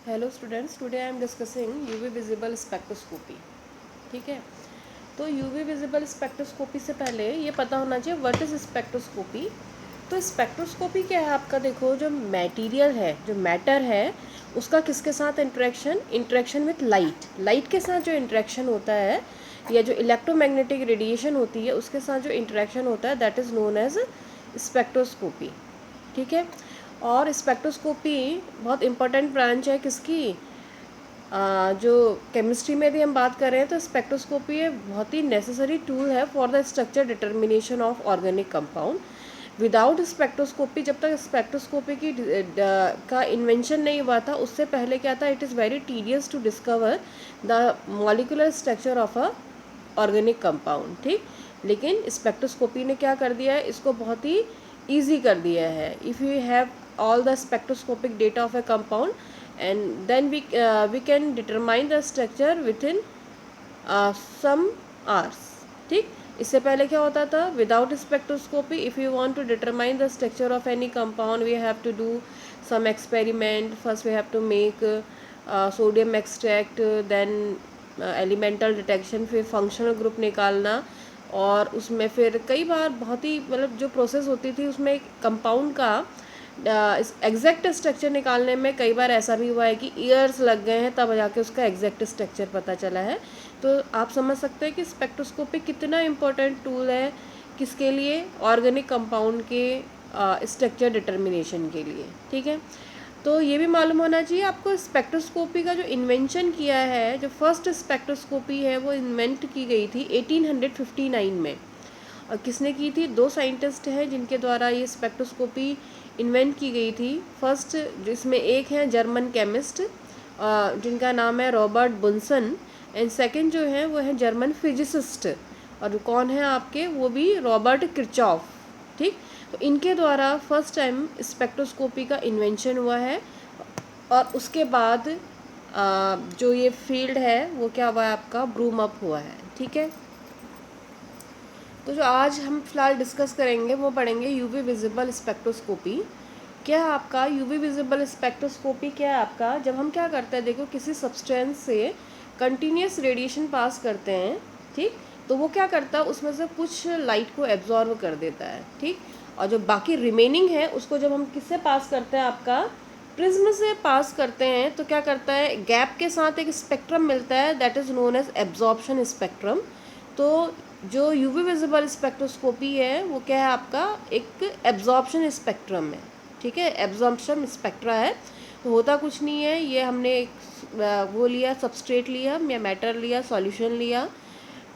Hello students, today I am discussing UV visible spectroscopy. ठीक है, तो यूवी विजिबल स्पेक्ट्रोस्कोपी से पहले ये पता होना चाहिए व्हाट इज़ स्पेक्ट्रोस्कोपी। तो स्पेक्ट्रोस्कोपी क्या है आपका, देखो जो मटेरियल है, जो मैटर है, उसका किसके साथ इंटरेक्शन विथ लाइट के साथ जो इंटरेक्शन होता है, या जो इलेक्ट्रोमैग्नेटिक रेडिएशन होती है उसके साथ जो इंटरेक्शन होता है, that is known as spectroscopy. ठीक है, और स्पेक्ट्रोस्कोपी बहुत इंपॉर्टेंट ब्रांच है किसकी, जो केमिस्ट्री में भी हम बात कर रहे हैं तो स्पेक्ट्रोस्कोपी एक बहुत ही नेसेसरी टूल है for the structure determination of organic compound. Without spectroscopy, जब तक स्पेक्ट्रोस्कोपी की का इन्वेंशन नहीं हुआ था, उससे पहले क्या था, it is very tedious to discover the molecular structure of a organic compound. ठीक, लेकिन स्पेक्ट्रोस्कोपी ने क्या कर दिया है, इसको बहुत ही ईजी कर दिया है। If you have all the spectroscopic data of a compound, and then we can determine the structure within some hours. ठीक, इससे पहले क्या होता था, without spectroscopy if you want to determine the structure of any compound we have to do some experiment. First we have to make sodium extract, then elemental detection, फिर functional group निकालना, और उसमें फिर कई बार बहुत ही मतलब जो प्रोसेस होती थी उसमें कंपाउंड का एग्जैक्ट स्ट्रक्चर निकालने में कई बार ऐसा भी हुआ है कि ईयर्स लग गए हैं, तब जाके उसका एग्जैक्ट स्ट्रक्चर पता चला है। तो आप समझ सकते हैं कि स्पेक्ट्रोस्कोपी कितना इम्पोर्टेंट टूल है किसके लिए, ऑर्गेनिक कंपाउंड के स्ट्रक्चर डिटर्मिनेशन के लिए। ठीक है, तो ये भी मालूम होना चाहिए आपको, स्पेक्ट्रोस्कोपी का जो इन्वेंशन किया है, जो फर्स्ट स्पेक्ट्रोस्कोपी है वो इन्वेंट की गई थी 1859 में। और किसने की थी, दो साइंटिस्ट हैं जिनके द्वारा ये स्पेक्ट्रोस्कोपी इन्वेंट की गई थी। फर्स्ट जिसमें एक है जर्मन केमिस्ट जिनका नाम है रॉबर्ट बुन्सन, एंड सेकंड जो है वो है जर्मन फिजिसिस्ट, और कौन है आपके, वो भी रॉबर्ट किरचॉफ। ठीक, तो इनके द्वारा फर्स्ट टाइम स्पेक्ट्रोस्कोपी का इन्वेंशन हुआ है, और उसके बाद जो ये फील्ड है वो क्या हुआ है आपका, ब्रूम अप हुआ है। ठीक है, तो जो आज हम फिलहाल डिस्कस करेंगे वो पढ़ेंगे यूवी विजिबल स्पेक्ट्रोस्कोपी। क्या है आपका यूवी विजिबल स्पेक्ट्रोस्कोपी, क्या है आपका, जब हम क्या करते हैं, देखो किसी सब्सटेंस से कंटिन्यूस रेडिएशन पास करते हैं, ठीक, तो वो क्या करता है, उसमें से कुछ लाइट को एब्जॉर्व कर देता है। ठीक, और जो बाकी रिमेनिंग है उसको जब हम किससे पास करते हैं, आपका प्रिज्म से पास करते हैं, तो क्या करता है, गैप के साथ एक स्पेक्ट्रम मिलता है, that is known as absorption spectrum. तो जो यूवी विजिबल स्पेक्ट्रोस्कोपी है वो क्या है आपका, एक एब्जॉर्प्शन स्पेक्ट्रम है। ठीक है, एब्जॉर्प्शन स्पेक्ट्रा है, तो होता कुछ नहीं है, ये हमने एक वो लिया, सबस्ट्रेट लिया या मैटर लिया, सॉल्यूशन लिया,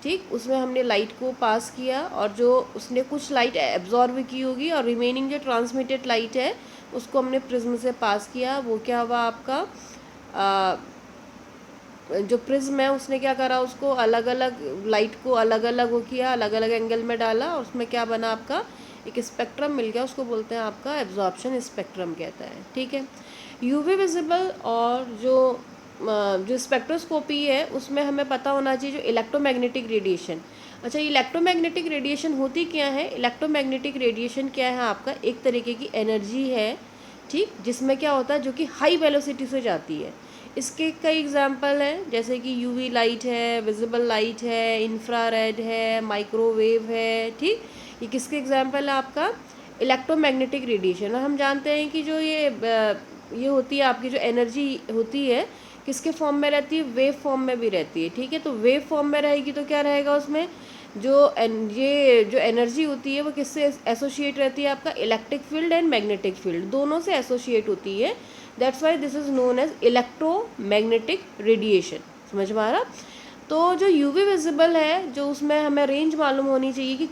ठीक, उसमें हमने लाइट को पास किया, और जो उसने कुछ लाइट एब्जॉर्व की होगी और रिमेनिंग जो ट्रांसमिटेड लाइट है उसको हमने प्रिज्म से पास किया। वो क्या हुआ आपका, जो प्रिज्म है उसने क्या करा, उसको अलग अलग लाइट को अलग अलग वो किया, अलग अलग एंगल में डाला, और उसमें क्या बना आपका, एक स्पेक्ट्रम मिल गया, उसको बोलते हैं आपका एब्जॉर्प्शन स्पेक्ट्रम कहता है। ठीक है, यूवी विजिबल और जो स्पेक्ट्रोस्कोपी है उसमें हमें पता होना चाहिए जो इलेक्ट्रोमैग्नेटिक रेडिएशन। अच्छा, इलेक्ट्रोमैग्नेटिक रेडिएशन होती क्या है, इलेक्ट्रोमैग्नेटिक रेडिएशन क्या है आपका, एक तरीके की एनर्जी है, ठीक, जिसमें क्या होता है, जो कि हाई वेलोसिटी से जाती है। इसके कई एग्जाम्पल हैं, जैसे कि यूवी लाइट है, विजिबल लाइट है, इंफ्रारेड है, माइक्रोवेव है। ठीक, ये किसके एग्जाम्पल है आपका, इलेक्ट्रोमैग्नेटिक रेडिएशन। और हम जानते हैं कि जो ये होती है आपकी जो एनर्जी होती है किसके फॉर्म में रहती है, वेव फॉर्म में भी रहती है। ठीक है, तो वेव फॉर्म में रहेगी तो क्या रहेगा उसमें, ये जो एनर्जी होती है वो किससे एसोसिएट रहती है, आपका electric field and magnetic field दोनों से एसोसिएट होती है। That's why this is known as electromagnetic radiation. समझ में आ रहा। तो जो यूवी विजिबल है, जो उसमें हमें रेंज मालूम होनी चाहिए कि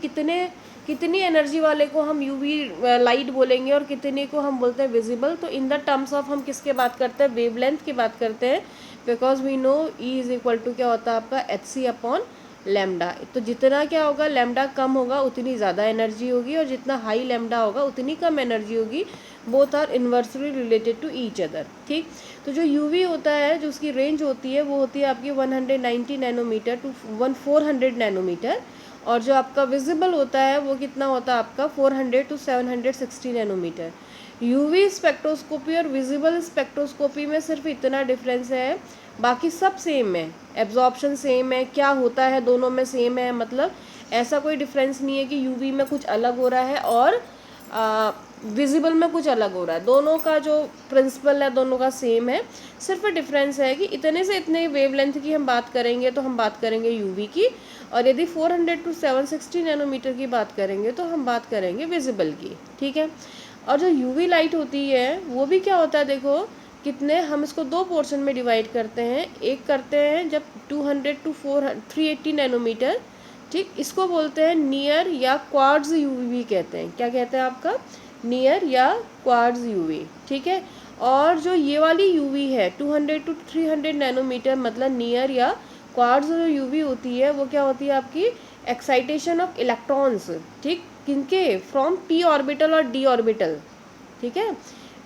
कितनी एनर्जी वाले को हम यूवी लाइट बोलेंगे और कितने को हम बोलते हैं विजिबल। तो इन द टर्म्स ऑफ हम किसके बात करते हैं, वेवलेंथ की बात करते हैं, because we know E is equal to क्या होता है आपका HC अपॉन लैम्डा। तो जितना क्या होगा, लैम्डा कम होगा उतनी ज़्यादा एनर्जी होगी, और जितना हाई लैम्डा होगा उतनी कम एनर्जी होगी। Both are inversely related to each other. ठीक, तो जो यूवी होता है, जो उसकी रेंज होती है वो होती है आपकी 190 नैनोमीटर टू 400 नैनोमीटर, और जो आपका विजिबल होता है वो कितना होता है आपका 400 टू 760 नैनोमीटर। यूवी स्पेक्ट्रोस्कोपी और विजिबल स्पेक्ट्रोस्कोपी में सिर्फ इतना डिफरेंस है, बाकी सब सेम है, एब्जॉर्प्शन सेम है, क्या होता है दोनों में सेम है, मतलब ऐसा कोई डिफरेंस नहीं है कि यूवी में कुछ अलग हो रहा है और विजिबल में कुछ अलग हो रहा है। दोनों का जो प्रिंसिपल है दोनों का सेम है, सिर्फ डिफरेंस है कि इतने से इतने वेवलेंथ की हम बात करेंगे तो हम बात करेंगे यूवी की, और यदि 400 to 760 नैनोमीटर की बात करेंगे तो हम बात करेंगे विजिबल की, ठीक है। और जो यूवी लाइट होती है वो भी क्या होता है, देखो कितने, हम इसको दो पोर्शन में डिवाइड करते हैं। एक करते हैं जब 200 to 380 नैनोमीटर, ठीक, इसको बोलते हैं नियर या क्वार्ट्ज यूवी कहते हैं। क्या कहते हैं आपका, नियर या क्वार्ट्ज यूवी, ठीक है। और जो ये वाली यूवी है 200 to 300 नैनोमीटर, मतलब नियर या क्वार्ट्ज जो यूवी होती है वो क्या होती है आपकी, एक्साइटेशन ऑफ इलेक्ट्रॉन्स, ठीक, किनके, फ्रॉम पी ऑर्बिटल और डी ऑर्बिटल, ठीक है,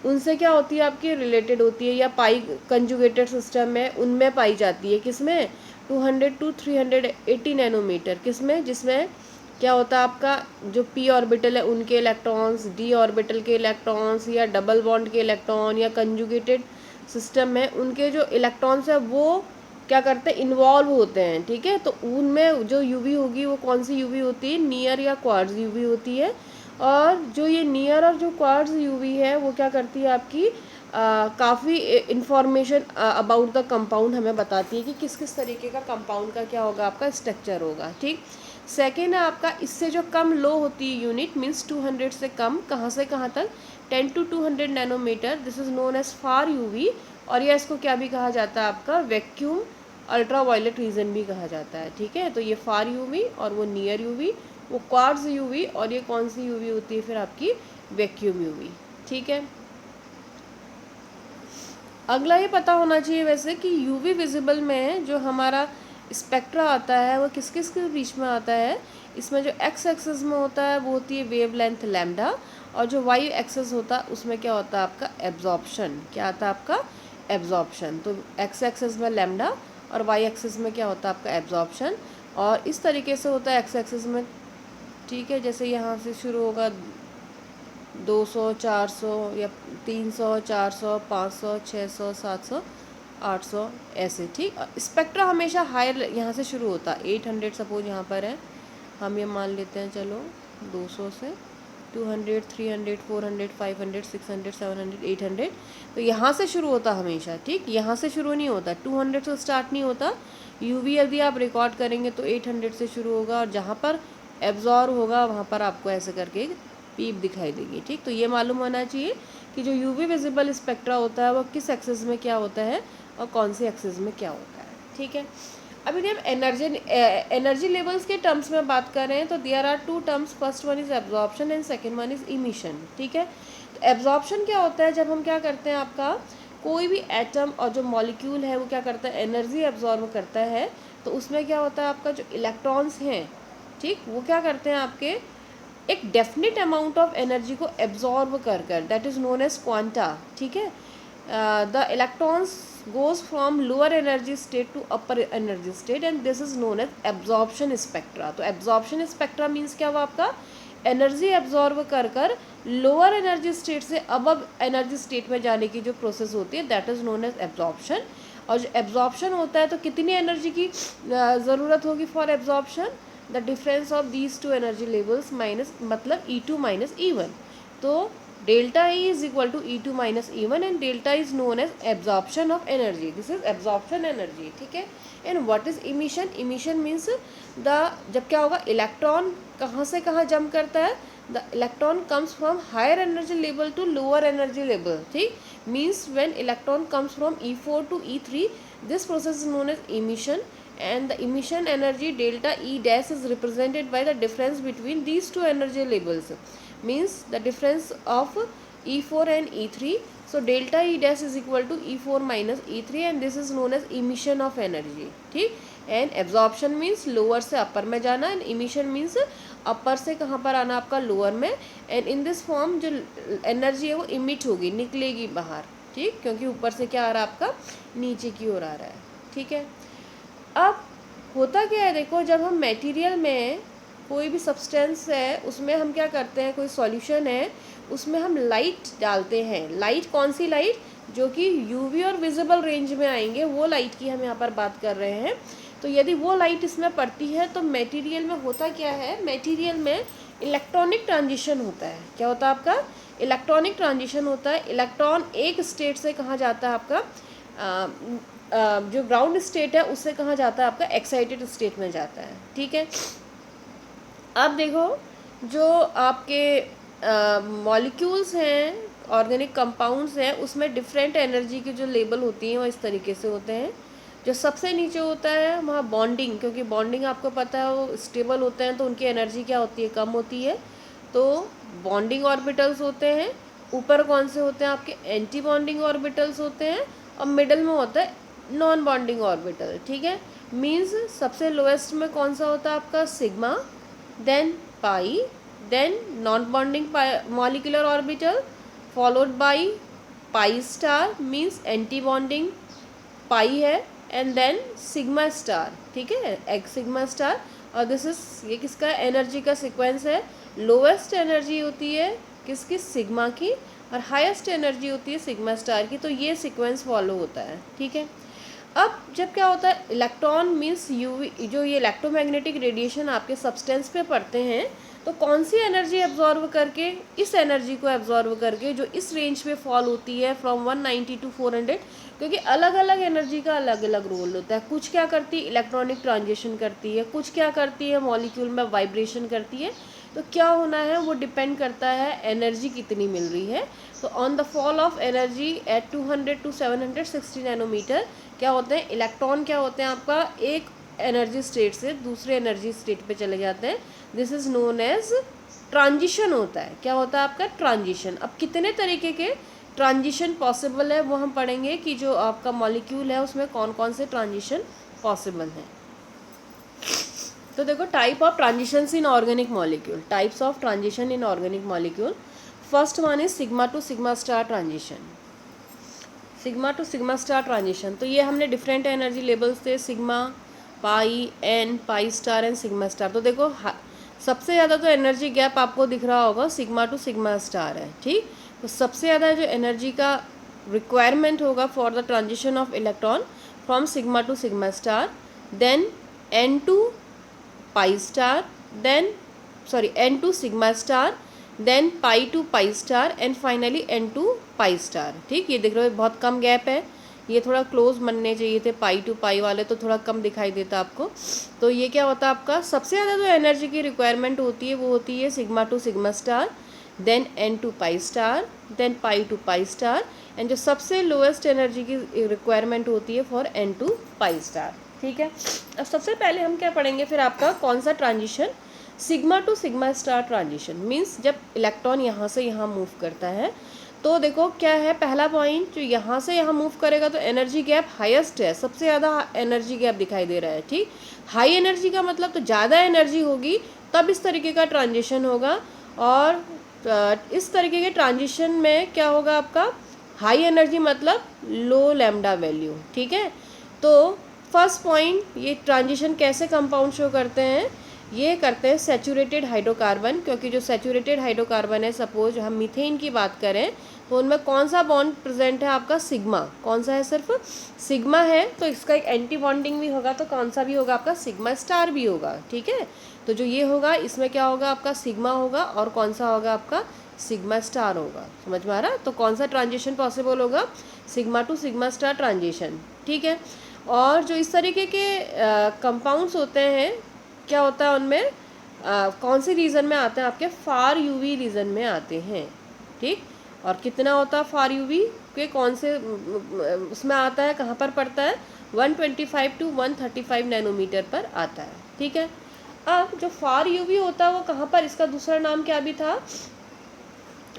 उनसे क्या होती है आपकी रिलेटेड होती है, या पाई कंजुगेटेड सिस्टम है उनमें पाई जाती है। किसमें, 200 to 380 नैनोमीटर, किसमें, जिसमें क्या होता है आपका जो पी ऑर्बिटल है उनके इलेक्ट्रॉन्स, डी ऑर्बिटल के इलेक्ट्रॉन्स, या डबल बॉन्ड के इलेक्ट्रॉन, या कंजुगेटेड सिस्टम है उनके जो इलेक्ट्रॉन्स है वो क्या करते हैं, इन्वॉल्व होते हैं, ठीक है। तो उनमें जो यूवी होगी वो कौन सी यूवी होती है, नियर या क्वार्ट्ज यूवी होती है। और जो ये नियर और जो क्वार्ट्ज यूवी है वो क्या करती है आपकी, काफ़ी इंफॉर्मेशन अबाउट द कंपाउंड हमें बताती है कि किस किस तरीके का कंपाउंड का क्या होगा, आपका स्ट्रक्चर होगा, ठीक। सेकेंड है आपका, इससे जो कम लो होती है यूनिट, मीन्स 200 से कम, कहाँ से कहाँ तक, 10 to 200 nanometre, this is known as far UV. और ये इसको क्या भी कहा जाता है आपका, वैक्यूम अल्ट्रा वायलेट रीजन भी कहा जाता है, ठीक है। तो ये फार यूवी और वो नियर यूवी, वो क्वार्ट्ज यूवी, और ये कौन सी यूवी होती है फिर आपकी, वैक्यूम यूवी, ठीक है। अगला ये पता होना चाहिए वैसे कि यूवी विजिबल में जो हमारा स्पेक्ट्रा आता है वो किस किस के बीच में आता है। इसमें जो एक्स एक्सिस में होता है वो होती है वेवलेंथ लैम्डा, और जो वाई एक्सिस होता है उसमें क्या होता है आपका एब्जॉर्प्शन, क्या आता है आपका एब्जॉर्प्शन। तो एक्स एक्सिस में लैम्डा और वाई एक्सिस में क्या होता है आपका एब्जॉर्प्शन। और इस तरीके से होता है एक्स एक्सिस में, ठीक है, जैसे यहाँ से शुरू होगा 200, 400 या 300, 400, 500, 600, 700, 800 ऐसे, ठीक। स्पेक्ट्रा हमेशा हायर यहाँ से शुरू होता है, 800 सपोज यहाँ पर है, हम ये मान लेते हैं, चलो 200 से 200, 300, 400, 500, 600, 700, 800, तो यहाँ से शुरू होता हमेशा, ठीक, यहाँ से शुरू नहीं होता, 200 से स्टार्ट नहीं होता। यूवी यदि आप रिकॉर्ड करेंगे तो 800 से शुरू होगा, और जहाँ पर एब्जॉर्ब होगा वहाँ पर आपको ऐसे करके पीप दिखाई देगी, ठीक। तो ये मालूम होना चाहिए कि जो यूवी विजिबल स्पेक्ट्रा होता है वो किस एक्सिस में क्या होता है और कौन सी एक्सिस में क्या होता है, ठीक है। अब यदि हम एनर्जी लेवल्स के टर्म्स में बात कर रहे हैं तो there are two terms, first one is absorption and second one is emission, ठीक है। तो एब्जॉर्प्शन क्या होता है, जब हम क्या करते हैं आपका कोई भी एटम और जो मॉलिक्यूल है वो क्या करता है, एनर्जी एब्जॉर्ब करता है, तो उसमें क्या होता है आपका जो इलेक्ट्रॉन्स हैं, ठीक, वो क्या करते हैं आपके एक डेफिनेट अमाउंट ऑफ एनर्जी को एब्जॉर्ब कर कर, that is known as quanta, ठीक है। The electrons goes from lower energy state to upper energy state and this is known as absorption spectra। तो absorption spectra means क्या हुआ आपका, energy absorb कर कर लोअर एनर्जी स्टेट से above energy state में जाने की जो प्रोसेस होती है that is known as absorption. और जो एब्जॉर्प्शन होता है तो कितनी एनर्जी की ज़रूरत होगी for absorption, the difference of these two energy levels minus, मतलब E2 माइनस E1। तो delta E is equal to E2 minus E1 and delta is known as absorption of energy, this is absorption energy, ठीक है। And what is emission, emission means the, जब क्या होगा electron कहाँ से कहाँ jump करता है, the electron comes from higher energy level to lower energy level, ठीक, means when electron comes from E4 to E3 this process is known as emission and the emission energy delta E dash is represented by the difference between these two energy levels, means the difference of E4 and E3। so delta E dash is equal to E4 minus E3 and this is known as emission of energy, ठीक। and absorption means lower से upper में जाना and emission means upper से कहाँ पर आना आपका lower में, and in this form जो energy है वो emit होगी, निकलेगी बाहर, ठीक, क्योंकि ऊपर से क्या आ रहा है आपका नीचे की ओर आ रहा है, ठीक है। अब होता क्या है, देखो जब हम मटेरियल में कोई भी सब्सटेंस है उसमें हम क्या करते हैं, कोई सॉल्यूशन है उसमें हम लाइट डालते हैं। लाइट कौन सी लाइट? जो कि यूवी और विजिबल रेंज में आएंगे, वो लाइट की हम यहाँ पर बात कर रहे हैं। तो यदि वो लाइट इसमें पड़ती है तो मटेरियल में होता क्या है, मटेरियल में इलेक्ट्रॉनिक ट्रांजिशन होता है। क्या होता है आपका? इलेक्ट्रॉनिक ट्रांजिशन होता है। इलेक्ट्रॉन एक स्टेट से कहाँ जाता है आपका, जो ग्राउंड स्टेट है उससे कहाँ जाता है आपका, एक्साइटेड स्टेट में जाता है। ठीक है, अब देखो जो आपके मॉलिक्यूल्स हैं, ऑर्गेनिक कंपाउंड्स हैं, उसमें डिफरेंट एनर्जी की जो लेवल होती हैं वो इस तरीके से होते हैं। जो सबसे नीचे होता है वहाँ बॉन्डिंग, क्योंकि बॉन्डिंग आपको पता है वो स्टेबल होते हैं तो उनकी एनर्जी क्या होती है, कम होती है, तो बॉन्डिंग ऑर्बिटल्स होते हैं। ऊपर कौन से होते हैं आपके, एंटी बॉन्डिंग ऑर्बिटल्स होते हैं, और मिडल में होता है नॉन बॉन्डिंग ऑर्बिटल। ठीक है, मीन्स सबसे लोएस्ट में कौन सा होता है आपका, sigma, then pi, then non bonding molecular orbital, followed by pi star means anti bonding pi है, एंड देन सिग्मा स्टार। ठीक है, एक सिग्मा स्टार। और दिस इज, ये किसका एनर्जी का सीक्वेंस है, लोवेस्ट एनर्जी होती है किसकी, सिग्मा की, और हाईएस्ट एनर्जी होती है सिग्मा स्टार की। तो ये सीक्वेंस फॉलो होता है। ठीक है, अब जब क्या होता है, इलेक्ट्रॉन मीन्स यूवी, जो ये इलेक्ट्रोमैग्नेटिक रेडिएशन आपके सब्सटेंस पे पड़ते हैं, तो कौन सी एनर्जी एब्जॉर्व करके, इस एनर्जी को एब्जॉर्व करके जो इस रेंज पे फॉल होती है फ्रॉम 190 टू 400, क्योंकि अलग अलग एनर्जी का अलग अलग रोल होता है। कुछ क्या करती है, इलेक्ट्रॉनिक ट्रांजिशन करती है, कुछ क्या करती है, मॉलिक्यूल में वाइब्रेशन करती है। तो क्या होना है वो डिपेंड करता है एनर्जी कितनी मिल रही है। तो on the fall of energy at 200 to 760 nanometre क्या होते हैं, इलेक्ट्रॉन क्या होते हैं आपका, एक एनर्जी स्टेट से दूसरे एनर्जी स्टेट पे चले जाते हैं। This is known as transition होता है। क्या होता है आपका, ट्रांजिशन। अब कितने तरीके के ट्रांजिशन पॉसिबल है वो हम पढ़ेंगे कि जो आपका मॉलिक्यूल है उसमें कौन कौन से ट्रांजिशन पॉसिबल हैं। तो देखो, type of transitions in organic molecule, types of transition in organic molecule. First one is sigma to sigma star transition. Sigma to sigma star transition, तो ये हमने डिफरेंट एनर्जी लेवल्स थे, sigma, pi, n, pi star and sigma star. तो देखो सबसे ज़्यादा तो energy gap आपको दिख रहा होगा सिग्मा टू सिग्मा स्टार है। ठीक, तो सबसे ज़्यादा जो एनर्जी का रिक्वायरमेंट होगा for the transition of electron from sigma to sigma star, then n to pi star, then n to sigma star, then pi to pi star, and finally n to pi star. ठीक, ये देख रहे हो बहुत कम gap है, ये थोड़ा close बनने चाहिए थे पाई टू पाई वाले, तो थोड़ा कम दिखाई देता आपको। तो ये क्या होता है आपका, सबसे ज़्यादा जो एनर्जी की रिक्वायरमेंट होती है वो होती है sigma to sigma star, then n to pi star, then pi to pi star, and जो सबसे लोएस्ट एनर्जी की रिक्वायरमेंट होती है for n to pi star. ठीक है, अब सबसे पहले हम क्या पढ़ेंगे फिर आपका कौन सा transition, sigma to sigma star transition. Means जब इलेक्ट्रॉन यहाँ से यहाँ मूव करता है, तो देखो क्या है, पहला पॉइंट, जो यहाँ से यहाँ मूव करेगा तो एनर्जी गैप हाईएस्ट है, सबसे ज़्यादा एनर्जी गैप दिखाई दे रहा है। ठीक, हाई एनर्जी का मतलब तो ज़्यादा एनर्जी होगी तब इस तरीके का ट्रांजिशन होगा, और इस तरीके के ट्रांजिशन में क्या होगा आपका, हाई एनर्जी मतलब लो लैम्डा वैल्यू। ठीक है, तो फर्स्ट पॉइंट, ये ट्रांजिशन कैसे कंपाउंड शो करते हैं, ये करते हैं सैचुरेटेड हाइड्रोकार्बन, क्योंकि जो सैचुरेटेड हाइड्रोकार्बन है, सपोज हम मीथेन की बात करें तो उनमें कौन सा बॉन्ड प्रेजेंट है आपका, सिग्मा। कौन सा है, सिर्फ सिग्मा है, तो इसका एक एंटी बॉन्डिंग भी होगा, तो कौन सा भी होगा आपका, सिग्मा स्टार भी होगा। ठीक है, तो जो ये होगा इसमें क्या होगा आपका, सिग्मा होगा, और कौन सा होगा आपका, सिग्मा स्टार होगा। समझ में आ रहा, तो कौन सा ट्रांजिशन पॉसिबल होगा, sigma to sigma star transition. ठीक है, और जो इस तरीके के कंपाउंड्स होते हैं, क्या होता है उनमें, कौन से रीजन में आते हैं आपके, फार यूवी रीजन में आते हैं। ठीक, और कितना होता है फार यूवी के, कौन से उसमें आता है, कहाँ पर पड़ता है, 125 टू 135 नैनोमीटर पर आता है। ठीक है, अब जो फार यूवी होता है वो कहाँ पर, इसका दूसरा नाम क्या भी था,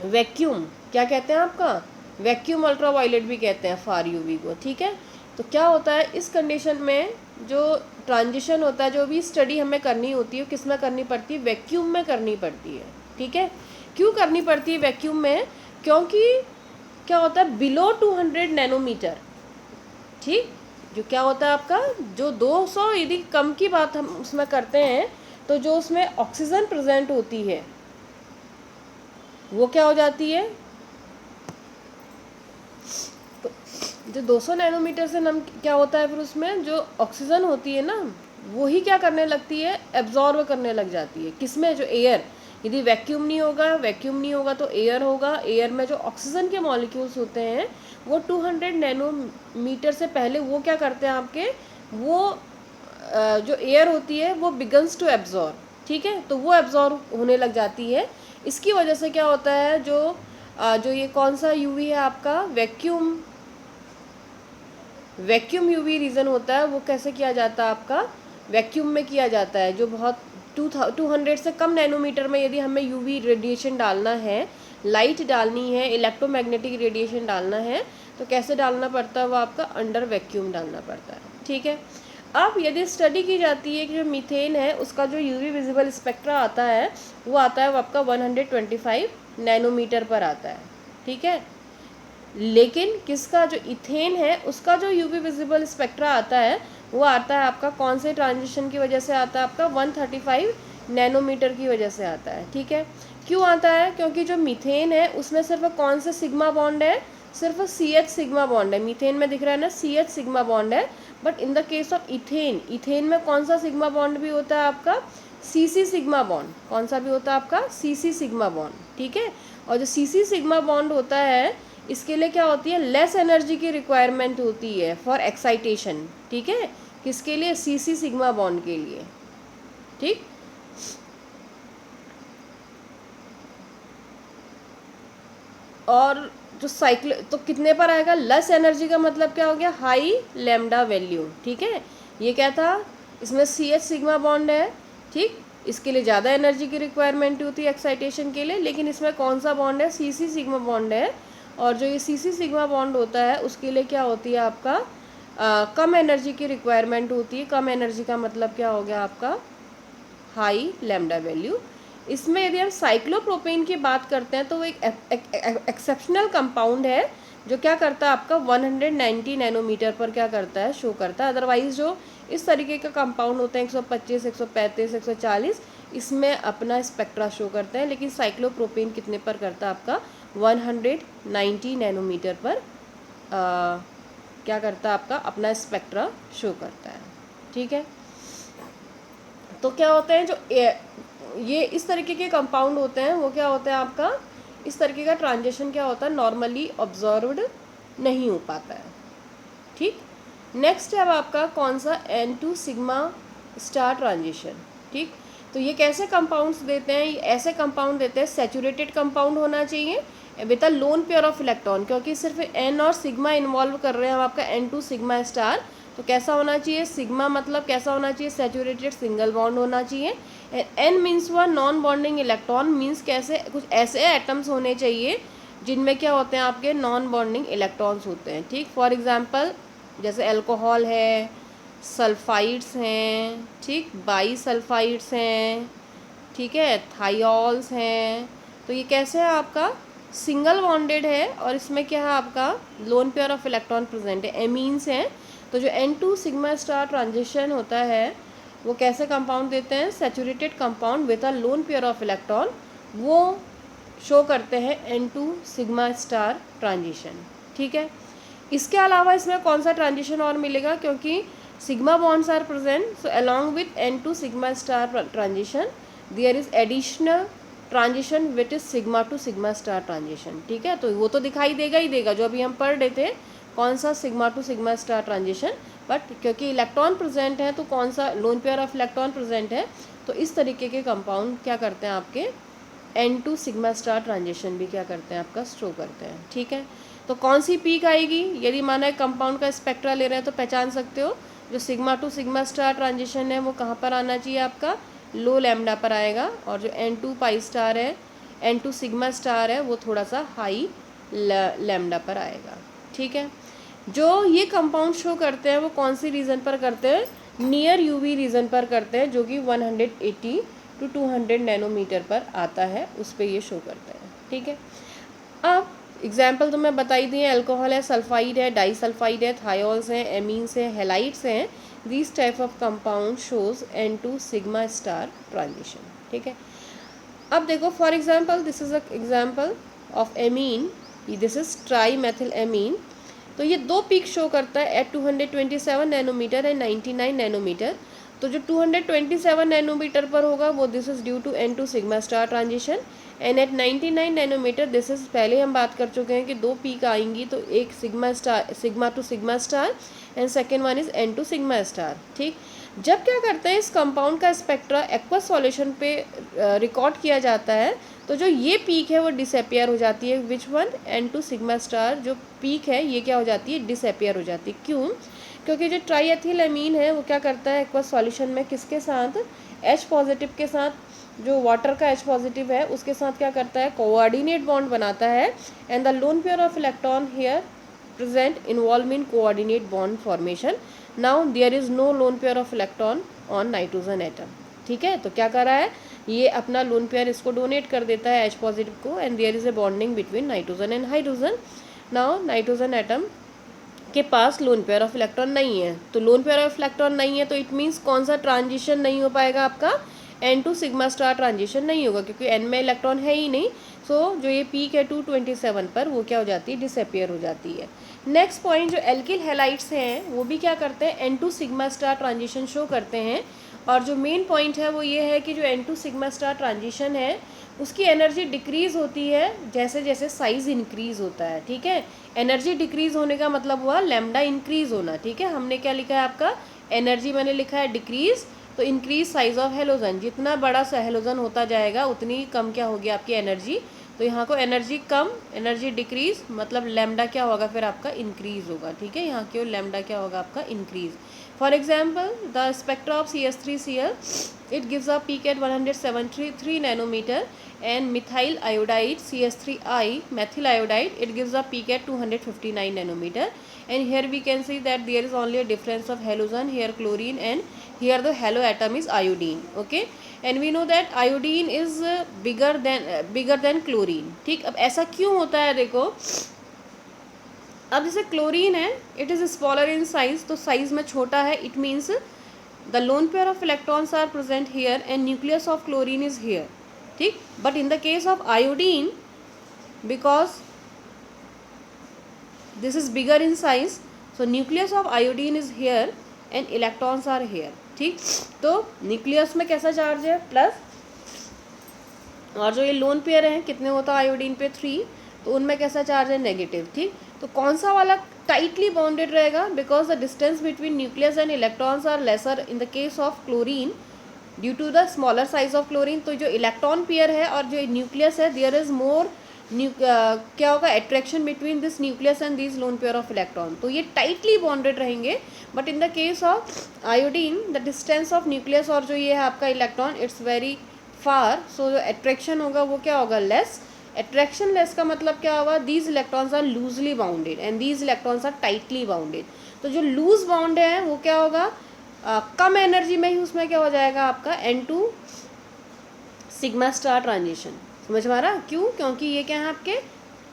वैक्यूम। क्या कहते हैं आपका, वैक्यूम अल्ट्रावायलेट भी कहते हैं फार यूवी को। ठीक है, तो क्या होता है इस कंडीशन में जो ट्रांजिशन होता है, जो भी स्टडी हमें करनी होती है किस में करनी पड़ती है, वैक्यूम में करनी पड़ती है। ठीक है, क्यों करनी पड़ती है वैक्यूम में, क्योंकि क्या होता है बिलो 200 नैनोमीटर। ठीक, जो क्या होता है आपका, जो 200 यदि कम की बात हम उसमें करते हैं, तो जो उसमें ऑक्सीजन प्रेजेंट होती है, वो क्या हो जाती है, तो जो 200 नैनोमीटर से नम क्या होता है, फिर उसमें जो ऑक्सीजन होती है ना, वो ही क्या करने लगती है, एब्जॉर्ब करने लग जाती है। किसमें, जो एयर, यदि वैक्यूम नहीं होगा तो एयर होगा। एयर में जो ऑक्सीजन के मॉलिक्यूल्स होते हैं वो 200 नैनोमीटर से पहले वो क्या करते हैं आपके, वो जो एयर होती है वो बिगन्स टू एब्जॉर्ब, ठीक है, तो वो एब्जॉर्ब होने लग जाती है। इसकी वजह से क्या होता है, जो ये कौन सा यूवी है आपका, वैक्यूम यूवी रीजन होता है, वो कैसे किया जाता है आपका, वैक्यूम में किया जाता है। जो बहुत 200 से कम नैनोमीटर में यदि हमें यूवी रेडिएशन डालना है, लाइट डालनी है, इलेक्ट्रोमैग्नेटिक रेडिएशन डालना है, तो कैसे डालना पड़ता है, वो आपका अंडर वैक्यूम डालना पड़ता है, ठीक है। अब यदि स्टडी की जाती है कि जो मीथेन है उसका जो यूवी विजिबल स्पेक्ट्रा आता है वो आपका 125 नैनोमीटर पर आता है, ठीक है। लेकिन किसका, जो इथेन है उसका जो यूवी विजिबल स्पेक्ट्रा आता है वो आता है आपका कौन से ट्रांजिशन की वजह से आता है, आपका 135 नैनोमीटर की वजह से आता है, ठीक है। क्यों आता है, क्योंकि जो मीथेन है उसमें सिर्फ कौन सा सिग्मा बॉन्ड है, सिर्फ CH सिग्मा बॉन्ड है। मीथेन में दिख रहा है ना CH सिग्मा बॉन्ड है, but in the case of ethane में कौन सा सिग्मा बॉन्ड भी होता है आपका, CC सिग्मा बॉन्ड। कौन सा भी होता है आपका, CC सिग्मा बॉन्ड, ठीक है। और जो CC सिग्मा बॉन्ड होता है इसके लिए क्या होती है, लेस एनर्जी की रिक्वायरमेंट होती है फॉर एक्साइटेशन, ठीक है। किसके लिए, CC सिग्मा बॉन्ड के लिए, ठीक। और जो साइक्ल तो कितने पर आएगा, लेस एनर्जी का मतलब क्या हो गया, हाई लैम्डा वैल्यू, ठीक है। ये क्या था, इसमें CH सिग्मा बॉन्ड है, ठीक, इसके लिए ज़्यादा एनर्जी की रिक्वायरमेंट होती है एक्साइटेशन के लिए, लेकिन इसमें कौन सा बॉन्ड है, CC सिग्मा बॉन्ड है। और जो ये CC सिग्मा बॉन्ड होता है उसके लिए क्या होती है आपका, कम एनर्जी की रिक्वायरमेंट होती है। कम एनर्जी का मतलब क्या हो गया आपका, हाई लैम्डा वैल्यू। इसमें यदि हम साइक्लोप्रोपेन की बात करते हैं तो वो एक एक्सेप्शनल कंपाउंड है जो क्या करता है आपका 190 नैनोमीटर पर क्या करता है, शो करता है। अदरवाइज जो इस तरीके का कंपाउंड होते हैं 125, 135, 140, इसमें अपना स्पेक्ट्रा शो करते हैं, लेकिन साइक्लोप्रोपेन कितने पर करता है आपका 190 नैनोमीटर पर क्या करता है आपका अपना स्पेक्ट्रा शो करता है, ठीक है। तो क्या होते हैं, जो ये इस तरीके के कंपाउंड होते हैं वो क्या होता है आपका, इस तरीके का ट्रांजिशन क्या होता है, नॉर्मली ऑब्जर्व्ड नहीं हो पाता है, ठीक। नेक्स्ट है अब आपका कौन सा, N2 सिग्मा स्टार ट्रांजिशन, ठीक। तो ये कैसे कंपाउंड्स देते हैं, ये ऐसे कंपाउंड देते हैं, सैचुरेटेड कंपाउंड होना चाहिए with a loan pair of electron, क्योंकि सिर्फ N और सिग्मा इन्वॉल्व कर रहे हैं हम आपका N2 सिग्मा स्टार। तो कैसा होना चाहिए, सिग्मा मतलब कैसा होना चाहिए, सैचुरेटेड सिंगल बॉन्ड होना चाहिए। N मीन्स हुआ नॉन बॉन्डिंग इलेक्ट्रॉन, मीन्स कैसे, कुछ ऐसे एटम्स होने चाहिए जिनमें क्या होते हैं आपके नॉन बॉन्डिंग इलेक्ट्रॉन्स होते हैं, ठीक। फॉर एग्जांपल जैसे अल्कोहल है, सल्फाइड्स हैं, ठीक, बाई सल्फाइड्स हैं, ठीक है, थायोल्स हैं। तो ये कैसे है आपका, सिंगल बॉन्डेड है और इसमें क्या है आपका loan pair of electron present है, एमीन्स हैं। तो जो N2 सिग्मा स्टार ट्रांजिशन होता है वो कैसे कंपाउंड देते हैं, saturated compound with a loan pair of electron, वो शो करते हैं N2 सिग्मा स्टार ट्रांजिशन, ठीक है। इसके अलावा इसमें कौन सा ट्रांजिशन और मिलेगा, क्योंकि sigma bonds are present, so along with N2 sigma star transition there is additional transition which is sigma to sigma star transition, ठीक है। तो वो तो दिखाई देगा ही देगा, जो अभी हम पढ़ रहे थे कौन सा sigma to sigma star transition, but क्योंकि इलेक्ट्रॉन प्रेजेंट है तो कौन सा loan pair of electron present है, तो इस तरीके के कंपाउंड क्या करते हैं आपके N2 सिग्मा स्टार ट्रांजिशन भी क्या करते हैं आपका शो करते हैं, ठीक है। तो कौन सी पीक आएगी, यदि माना एक कंपाउंड का स्पेक्ट्रा ले रहे हैं तो पहचान सकते हो, जो sigma to sigma star transition है वो कहाँ पर आना चाहिए आपका, लो लैम्डा पर आएगा। और जो N2 पाई स्टार है, N2 सिग्मा स्टार है, वो थोड़ा सा हाई लैम्डा पर आएगा, ठीक है। जो ये कंपाउंड शो करते हैं वो कौन सी रीजन पर करते हैं, नियर यूवी रीजन पर करते हैं, जो कि 180 to 200 नैनोमीटर पर आता है, उस पर ये शो करते हैं, ठीक है। अब एग्जाम्पल तो मैं बताई दी है, अल्कोहल है, सल्फाइड है, डाई सल्फाइड है, थायोल्स हैं, एमीन्स हैं, हेलाइड्स हैं। This type of compound shows N2 sigma star transition, ठीक है। अब देखो for example this is a example of amine, this is try methyl amine. तो ये दो पीक शो करता है एट 227 नैनोमीटर एंड 99 नैनोमीटर। तो जो 227 नैनोमीटर पर होगा वो this is due to N2 sigma star transition, and at 99 nanometre this is, पहले हम बात कर चुके हैं कि दो पीक आएंगी, तो एक sigma to sigma star and second one is N2 sigma star. ठीक, जब क्या करते हैं इस कंपाउंड का स्पेक्ट्रा एक्वस सॉल्यूशन पे रिकॉर्ड किया जाता है, तो जो ये पीक है वो डिसअपियर हो जाती है। Which one? N2 sigma star जो पीक है ये क्या हो जाती है? डिसअपियर हो जाती है। क्यों? क्योंकि जो ट्राईएथिल एमीन है वो क्या करता है एक्वस सॉल्यूशन में, किसके साथ? H पॉजिटिव के साथ, जो वाटर का H पॉजिटिव है उसके साथ क्या करता है? कोऑर्डिनेट बॉन्ड बनाता है, and the lone pair of electron here present involved in coordinate bond formation. Now there is no lone pair of electron on nitrogen atom. ठीक है, तो क्या कर रहा है ये अपना लोन पेयर इसको डोनेट कर देता है H पॉजिटिव को, and there is a bonding between nitrogen and hydrogen. Now nitrogen atom के पास लोन पेयर ऑफ इलेक्ट्रॉन नहीं है, तो लोन पेयर ऑफ इलेक्ट्रॉन नहीं है तो इट मीन्स कौन सा ट्रांजिशन नहीं हो पाएगा आपका? N2 सिग्मा स्टार ट्रांजिशन नहीं होगा, क्योंकि N में इलेक्ट्रॉन है ही नहीं। सो जो ये पीक है 227 पर वो क्या हो जाती है? डिसअपियर हो जाती है। नेक्स्ट पॉइंट, जो एल्किल हैलाइड्स हैं वो भी क्या करते हैं? N2 sigma star transition show करते हैं, और जो मेन पॉइंट है वो ये है कि जो N2 सिग्मा स्टार ट्रांजिशन है उसकी एनर्जी डिक्रीज़ होती है जैसे जैसे साइज़ इंक्रीज़ होता है। ठीक है, एनर्जी डिक्रीज़ होने का मतलब हुआ लैम्डा इंक्रीज़ होना। ठीक है, हमने क्या लिखा है आपका? एनर्जी मैंने लिखा है डिक्रीज़, तो इंक्रीज साइज ऑफ हेलोजन, जितना बड़ा सा हेलोजन होता जाएगा उतनी कम क्या होगी आपकी एनर्जी। तो यहाँ को एनर्जी कम, एनर्जी डिक्रीज, मतलब लैम्डा क्या होगा फिर आपका? इंक्रीज होगा। ठीक है, यहाँ क्यों लैम्डा क्या होगा आपका? Increase. For example the spectra of CH3Cl, it gives a peak at 173 nanometre, and methyl iodide CH3I methyl iodide, it gives a peak at 259 nanometer, and here we can see that there is only a difference of halogen, here chlorine and here the halo atom is iodine. Okay, and we know that iodine is bigger than chlorine. ठीक, अब ऐसा क्यों होता है? देखो अब जैसे chlorine है it is smaller in size, तो साइज में छोटा है, it means the lone pair of electrons are present here and nucleus of chlorine is here. ठीक, but in the case of iodine because this is bigger in size, so nucleus of iodine is here and electrons are here. ठीक, तो nucleus में कैसा charge है? Plus, और जो ये lone pair हैं कितने होता है आयोडीन पे? 3, तो उनमें कैसा चार्ज है? नेगेटिव। ठीक, तो कौन सा वाला टाइटली बाउंडेड रहेगा? Because the distance between nucleus and electrons are lesser in the case of chlorine due to the smaller size of chlorine. तो जो इलेक्ट्रॉन पेयर है और जो न्यूक्लियस है देयर इज मोर क्या होगा? Attraction between this nucleus and this loan pair of electron, तो ये टाइटली बॉन्डेड रहेंगे। But in the case of iodine the distance of nucleus और जो ये है आपका इलेक्ट्रॉन इट्स वेरी फार, सो जो अट्रैक्शन होगा वो क्या होगा? लेस। अट्रैक्शन लेस का मतलब क्या होगा? These electrons are loosely bounded and these electrons are tightly bounded. तो जो लूज बाउंड है वो क्या होगा? कम एनर्जी में ही उसमें क्या हो जाएगा आपका? N2 sigma star transition. समझ में आ रहा? क्यों? क्योंकि ये क्या है आपके?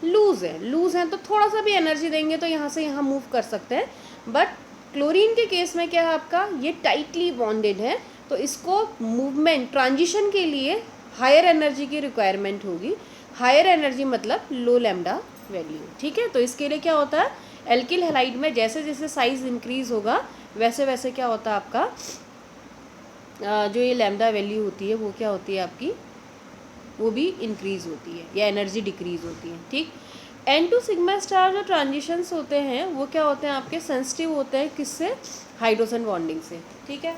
लूज है, लूज है तो थोड़ा सा भी एनर्जी देंगे तो यहाँ से यहाँ मूव कर सकते हैं। बट क्लोरीन के केस में क्या है आपका? ये टाइटली बॉन्डेड है, तो इसको मूवमेंट ट्रांजिशन के लिए हायर एनर्जी की रिक्वायरमेंट होगी। हायर एनर्जी मतलब लो लैम्डा वैल्यू। ठीक है, तो इसके लिए क्या होता है? एल्किल हैलाइड में जैसे जैसे साइज इंक्रीज होगा वैसे वैसे क्या होता है आपका? जो ये लैम्डा वैल्यू होती है वो क्या होती है आपकी? वो भी इंक्रीज होती है या एनर्जी डिक्रीज होती है। ठीक, N2 सिग्मा स्टार जो ट्रांजिशंस होते हैं वो क्या होते हैं आपके? सेंसिटिव होते हैं किससे? हाइड्रोजन बॉन्डिंग से। ठीक है,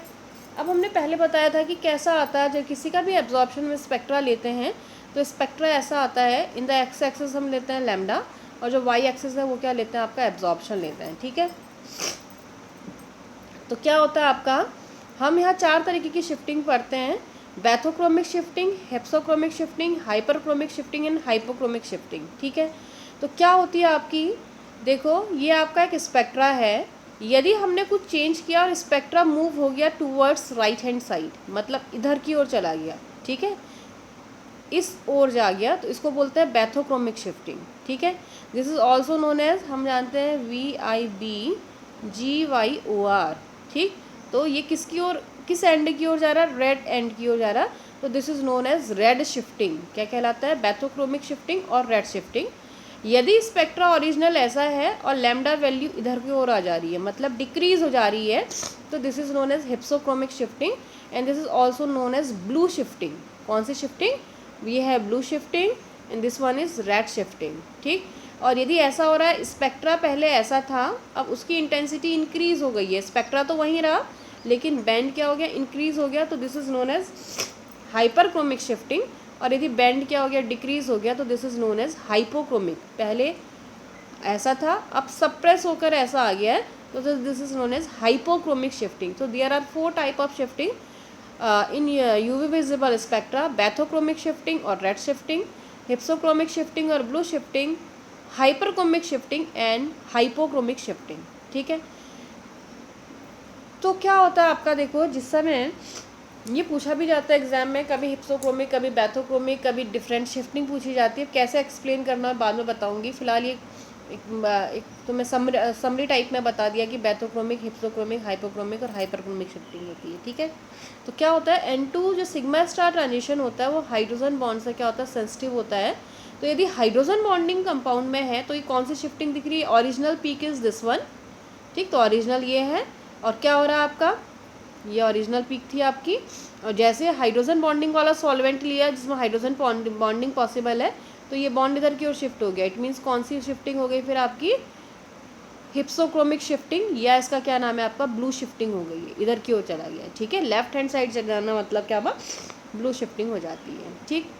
अब हमने पहले बताया था कि कैसा आता है जब किसी का भी एब्जॉर्प्शन में स्पेक्ट्रा लेते हैं तो स्पेक्ट्रा ऐसा आता है। इन द एक्स एक्सिस हम लेते हैं लैम्डा, और जो वाई एक्सिस है वो क्या लेते हैं आपका? एब्जॉर्प्शन लेते हैं। ठीक है, तो क्या होता है आपका? हम यहाँ 4 तरीके की शिफ्टिंग पढ़ते हैं: bathochromic shifting, hypsochromic shifting, hyperchromic shifting and hypochromic shifting. ठीक है, तो क्या होती है आपकी? देखो ये आपका एक स्पेक्ट्रा है, यदि हमने कुछ चेंज किया और स्पेक्ट्रा मूव हो गया टूवर्ड्स राइट हैंड साइड, मतलब इधर की ओर चला गया, ठीक है, इस ओर जा गया, तो इसको बोलते हैं बैथोक्रोमिक शिफ्टिंग। ठीक है, this is also known as, हम जानते हैं VIBGYOR। ठीक, तो ये किसकी ओर, किस एंड की ओर जा रहा है? रेड एंड की ओर जा रहा है। तो this is known as red shifting. क्या कहलाता है? बैथोक्रोमिक शिफ्टिंग और रेड शिफ्टिंग। यदि स्पेक्ट्रा ओरिजिनल ऐसा है और लैम्डा वैल्यू इधर की ओर आ जा रही है, मतलब डिक्रीज हो जा रही है, तो this is known as hypsochromic shifting and this is also known as blue shifting. कौन सी शिफ्टिंग? ये है blue shifting and this one is red shifting. ठीक। और यदि ऐसा हो रहा है, स्पेक्ट्रा पहले ऐसा था, अब उसकी इंटेंसिटी इंक्रीज हो गई है, स्पेक्ट्रा तो वहीं रहा लेकिन बैंड क्या हो गया? इंक्रीज हो गया, तो this is known as hyperchromic shifting. और यदि बैंड क्या हो गया? डिक्रीज हो गया, तो this is known as hypochromic. पहले ऐसा था, अब सप्रेस होकर ऐसा आ गया है, तो this is known as hypochromic shifting. तो there are 4 type of shifting in UV visible spectra: bathochromic shifting और रेड शिफ्टिंग, हिप्सोक्रोमिक शिफ्टिंग और blue shifting, hyperchromic shifting and hypochromic shifting. ठीक है। तो क्या होता है आपका, देखो, जिस समय ये पूछा भी जाता है एग्जाम में, कभी हिप्सोक्रोमिक, कभी बैथोक्रोमिक, कभी डिफरेंट शिफ्टिंग पूछी जाती है। कैसे एक्सप्लेन करना है बाद में बताऊंगी। फिलहाल ये एक तो मैं समरी टाइप में बता दिया कि बैथोक्रोमिक, हिप्सोक्रोमिक, हाइपोक्रोमिक और हाइपरक्रोमिक शिफ्टिंग होती है। ठीक है। तो क्या होता है, N2 जो सिग्मा स्टार ट्रांजिशन होता है वो हाइड्रोजन बॉन्ड से क्या होता है? सेंसिटिव होता है। तो यदि हाइड्रोजन बॉन्डिंग कंपाउंड में है तो ये कौन सी शिफ्टिंग दिख रही है? Original peak is this one. ठीक। तो ओरिजिनल ये है। और क्या हो रहा है आपका? ये ओरिजिनल पीक थी आपकी। और जैसे हाइड्रोजन बॉन्डिंग वाला सॉल्वेंट लिया जिसमें हाइड्रोजन बॉन्डिंग पॉसिबल है, तो ये बॉन्ड इधर की ओर शिफ्ट हो गया। इट मीन्स कौन सी शिफ्टिंग हो गई फिर आपकी? हिप्सोक्रोमिक शिफ्टिंग, या इसका क्या नाम है आपका? ब्लू शिफ्टिंग हो गई है, इधर की ओर चला गया। ठीक है। लेफ्ट हैंड साइड चला जाना मतलब क्या हुआ? ब्लू शिफ्टिंग हो जाती है। ठीक।